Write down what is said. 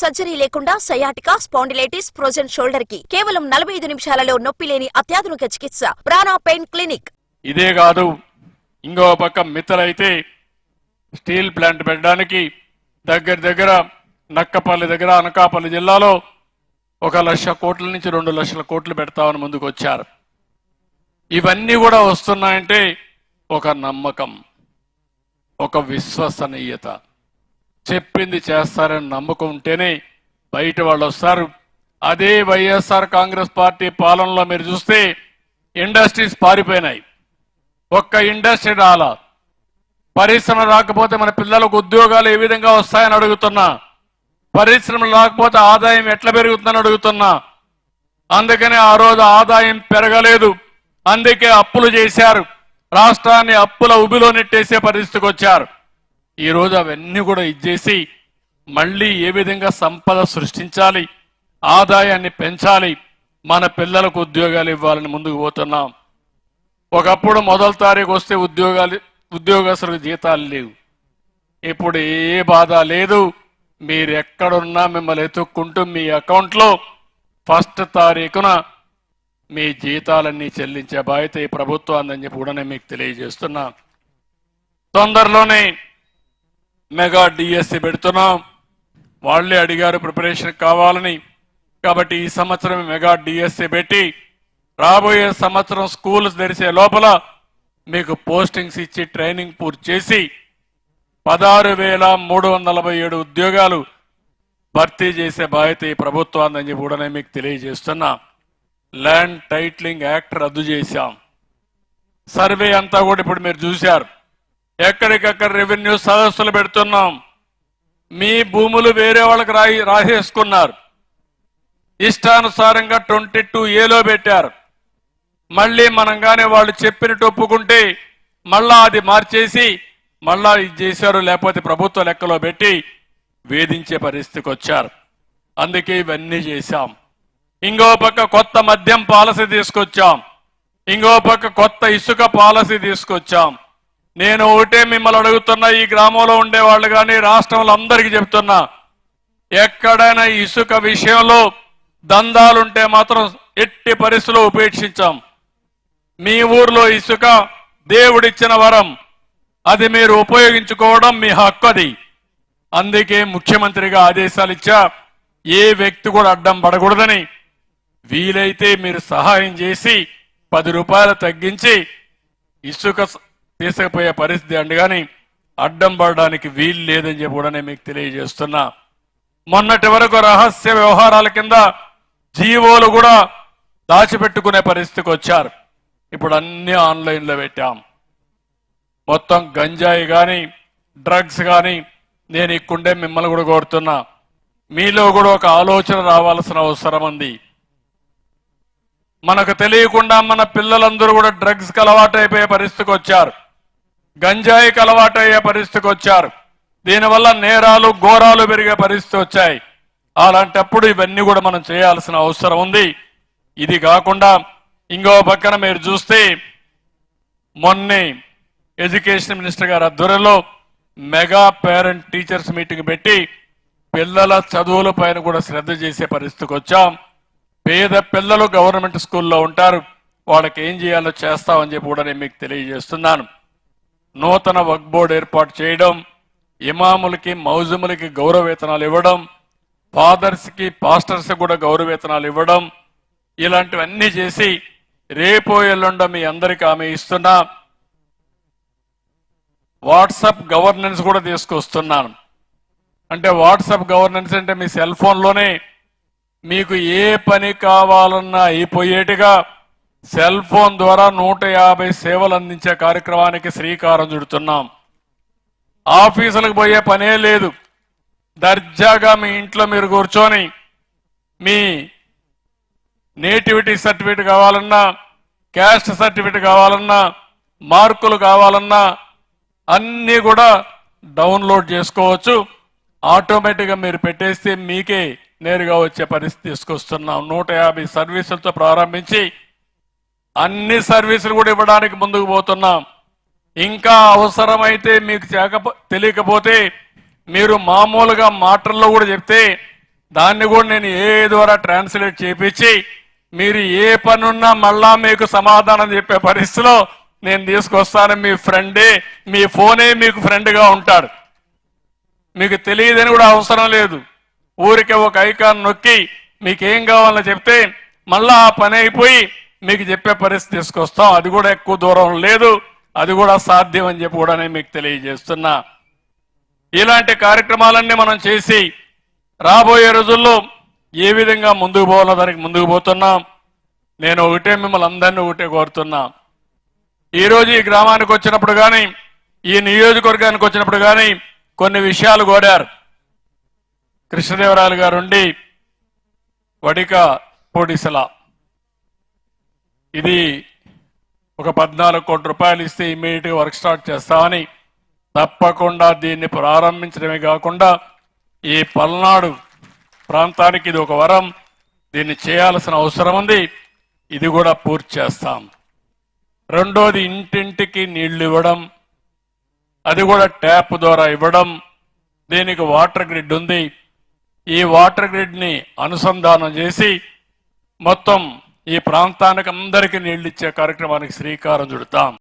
Surgery లేకుండా sciatica, spondylitis, frozen shoulder కి కేవలం 45 నిమిషాలలో నొప్పి లేని అత్యాధునిక చికిత్స ప్రాణ పెయిన్ క్లినిక్. ఇదే కాదు, ఇంకో పక్క మిత్తలైతే స్టీల్ ప్లాంట్ పెట్టడానికి దగ్గర నక్కపల్లి దగ్గర అనకాపల్లి జిల్లాలో 1,00,000 కోట్ల నుంచి 2,00,000 కోట్లు పెడతామని ముందుకు వచ్చారు. ఇవన్నీ కూడా వస్తున్నాయంటే ఒక నమ్మకం, ఒక విశ్వసనీయత, చెప్పింది చేస్తారని నమ్మకం ఉంటేనే బయట వాళ్ళు వస్తారు. అదే వైఎస్ఆర్ కాంగ్రెస్ పార్టీ పాలనలో మీరు చూస్తే ఇండస్ట్రీస్ పారిపోయినాయి. ఒక్క ఇండస్ట్రీ రాలా. పరిశ్రమ రాకపోతే మన పిల్లలకు ఉద్యోగాలు ఏ విధంగా వస్తాయని అడుగుతున్నా. పరిశ్రమలు రాకపోతే ఆదాయం ఎట్లా పెరుగుతుందని అడుగుతున్నా. అందుకనే ఆ రోజు ఆదాయం పెరగలేదు, అందుకే అప్పులు చేశారు. రాష్ట్రాన్ని అప్పుల ఉబిలో నెట్టేసే పరిస్థితికి వచ్చారు. ఈ రోజు అవన్నీ కూడా ఇచ్చేసి మళ్ళీ ఏ విధంగా సంపద సృష్టించాలి, ఆదాయాన్ని పెంచాలి, మన పిల్లలకు ఉద్యోగాలు ఇవ్వాలని ముందుకు పోతున్నాం. ఒకప్పుడు మొదటి తారీఖు వస్తే ఉద్యోగస్తులకు జీతాలు లేవు. ఇప్పుడు ఏ బాధ లేదు. మీరు ఎక్కడున్నా మిమ్మల్ని ఎత్తుక్కుంటూ మీ అకౌంట్లో 1వ తారీఖున మీ జీతాలన్నీ చెల్లించే బాధ్యత ఈ ప్రభుత్వాన్ని అని చెప్పి కూడా నేను మీకు తెలియజేస్తున్నా. తొందరలోనే మెగా డిఎస్సి పెడుతున్నాం. వాళ్ళే అడిగారు ప్రిపరేషన్ కావాలని. కాబట్టి ఈ సంవత్సరం మెగా డిఎస్సి పెట్టి రాబోయే సంవత్సరం స్కూల్స్ తెరిచే లోపల మీకు పోస్టింగ్స్ ఇచ్చి ట్రైనింగ్ పూర్తి చేసి 16,347 ఉద్యోగాలు భర్తీ చేసే బాధ్యత ఈ ప్రభుత్వాన్ని అని చెప్పి కూడా నేను మీకు తెలియజేస్తున్నా. ల్యాండ్ టైటిలింగ్ యాక్ట్ రద్దు చేశాం. సర్వే అంతా కూడా ఇప్పుడు మీరు చూశారు. ఎక్కడికక్కడ రెవెన్యూ సదస్సులు పెడుతున్నాం. మీ భూములు వేరే వాళ్ళకి రాసేసుకున్నారు. ఇష్టానుసారంగా 22A పెట్టారు. మళ్ళీ మనం కానీ వాళ్ళు చెప్పినట్టు ఒప్పుకుంటే మళ్ళా అది మార్చేసి మళ్ళా ఇది చేశారు, లేకపోతే ప్రభుత్వ లెక్కలో పెట్టి వేధించే పరిస్థితికి వచ్చారు. అందుకే ఇవన్నీ చేశాం. ఇంకో పక్క కొత్త మద్యం పాలసీ తీసుకొచ్చాం. ఇంకో పక్క కొత్త ఇసుక పాలసీ తీసుకొచ్చాం. నేను ఒకటే మిమ్మల్ని అడుగుతున్నా, ఈ గ్రామంలో ఉండే వాళ్ళు కానీ రాష్ట్రంలో అందరికీ చెప్తున్నా, ఎక్కడైనా ఇసుక విషయంలో దందాలుంటే మాత్రం ఎట్టి పరిస్థితుల్లో ఉపేక్షించాం. మీ ఊర్లో ఇసుక దేవుడిచ్చిన వరం, అది మీరు ఉపయోగించుకోవడం మీ హక్కు. అది అందుకే ముఖ్యమంత్రిగా ఆదేశాలు ఇచ్చా, ఏ వ్యక్తి కూడా అడ్డం పడకూడదని. వీలైతే మీరు సహాయం చేసి 10 రూపాయలు తగ్గించి ఇసుక తీసుకుపోయే పరిస్థితి అండి, కానీ అడ్డం పడడానికి వీలు లేదని చెప్పి కూడా నేను మీకు తెలియజేస్తున్నా. మొన్నటి వరకు రహస్య వ్యవహారాల కింద జీవోలు కూడా దాచిపెట్టుకునే పరిస్థితికి వచ్చారు. ఇప్పుడు అన్ని ఆన్లైన్లో పెట్టాం. మొత్తం గంజాయి కానీ డ్రగ్స్ కానీ నేను ఇక్కడే మిమ్మల్ని కూడా కోరుతున్నా, మీలో కూడా ఒక ఆలోచన రావాల్సిన అవసరం ఉంది. మనకు తెలియకుండా మన పిల్లలందరూ కూడా డ్రగ్స్కి అలవాటు అయిపోయే పరిస్థితికి వచ్చారు, గంజాయికి అలవాటు అయ్యే పరిస్థితికి వచ్చారు. దీనివల్ల నేరాలు ఘోరాలు పెరిగే పరిస్థితి వచ్చాయి. అలాంటప్పుడు ఇవన్నీ కూడా మనం చేయాల్సిన అవసరం ఉంది. ఇది కాకుండా ఇంకో పక్కన మీరు చూస్తే మొన్నే ఎడ్యుకేషన్ మినిస్టర్ గారి ఆధ్వర్యంలో మెగా పేరెంట్ టీచర్స్ మీటింగ్ పెట్టి పిల్లల చదువుల పైన కూడా శ్రద్ధ చేసే పరిస్థితికి వచ్చాం. పేద పిల్లలు గవర్నమెంట్ స్కూల్లో ఉంటారు, వాళ్ళకి ఏం చేయాలో చేస్తామని చెప్పి కూడా నేను మీకు తెలియజేస్తున్నాను. నూతన వక్ఫ్ బోర్డు ఏర్పాటు చేయడం, ఇమాములకి మౌజుములకి గౌరవ వేతనాలు ఇవ్వడం, ఫాదర్స్కి పాస్టర్స్ కూడా గౌరవ వేతనాలు ఇవ్వడం, ఇలాంటివన్నీ చేసి రేపో ఎల్లుండో మీ అందరికీ ఆమె ఇస్తున్నా. వాట్సాప్ గవర్నెన్స్ కూడా తీసుకొస్తున్నాను. అంటే వాట్సాప్ గవర్నెన్స్ అంటే మీ సెల్ ఫోన్లోనే మీకు ఏ పని కావాలన్నా అయిపోయేట్టుగా సెల్ ఫోన్ ద్వారా 150 సేవలు అందించే కార్యక్రమానికి శ్రీకారం చుడుతున్నాం. ఆఫీసులకు పోయే పనే లేదు. దర్జాగా మీ ఇంట్లో మీరు కూర్చొని మీ నేటివిటీ సర్టిఫికేట్ కావాలన్నా, క్యాస్ట్ సర్టిఫికేట్ కావాలన్నా, మార్కులు కావాలన్నా అన్నీ కూడా డౌన్లోడ్ చేసుకోవచ్చు. ఆటోమేటిక్గా మీరు పెట్టేస్తే మీకే నేరుగా వచ్చే పరిస్థితి తీసుకొస్తున్నాం. 150 సర్వీసులతో ప్రారంభించి అన్ని సర్వీసులు కూడా ఇవ్వడానికి ముందుకు పోతున్నాం. ఇంకా అవసరమైతే మీకు తెలియకపోతే మీరు మామూలుగా మాటల్లో కూడా చెప్తే దాన్ని కూడా నేను ఏ ద్వారా ట్రాన్స్లేట్ చేపించి మీరు ఏ పనున్నా మళ్ళా మీకు సమాధానం చెప్పే పరిస్థితిలో నేను తీసుకొస్తాను. మీ ఫ్రెండే, మీ ఫోనే మీకు ఫ్రెండ్గా ఉంటాడు. మీకు తెలియదని కూడా అవసరం లేదు. ఊరికే ఒక ఐకాన్ నొక్కి మీకేం కావాలో చెప్తే మళ్ళా ఆ పని అయిపోయి మీకు చెప్పే పరిస్థితి తీసుకొస్తాం. అది కూడా ఎక్కువ దూరం లేదు, అది కూడా సాధ్యం అని చెప్పి కూడా నేను మీకు తెలియజేస్తున్నా. ఇలాంటి కార్యక్రమాలన్నీ మనం చేసి రాబోయే రోజుల్లో ఏ విధంగా ముందుకు పోవాలో దానికి ముందుకు పోతున్నాం. నేను ఒకటే మిమ్మల్ని అందరినీ ఒకటే కోరుతున్నా. ఈరోజు ఈ గ్రామానికి వచ్చినప్పుడు కానీ ఈ నియోజకవర్గానికి వచ్చినప్పుడు కానీ కొన్ని విషయాలు కోరారు. కృష్ణదేవరాయలు గారు ఉండి వడిక పోడిసల ఇది ఒక 14 కోట్ల రూపాయలు ఇస్తే ఇమీడియట్గా వర్క్ స్టార్ట్ చేస్తామని, తప్పకుండా దీన్ని ప్రారంభించడమే కాకుండా ఈ పల్నాడు ప్రాంతానికి ఇది ఒక వరం, దీన్ని చేయాల్సిన అవసరం ఉంది. ఇది కూడా పూర్తి చేస్తాం. రెండోది ఇంటింటికి నీళ్లు ఇవ్వడం, అది కూడా ట్యాప్ ద్వారా ఇవ్వడం. దీనికి వాటర్ గ్రిడ్ ఉంది. ఈ వాటర్ గ్రిడ్ ని అనుసంధానం చేసి మొత్తం ఈ ప్రాంతానికి అందరికీ నీళ్లు ఇచ్చే కార్యక్రమానికి శ్రీకారం చుడతాం.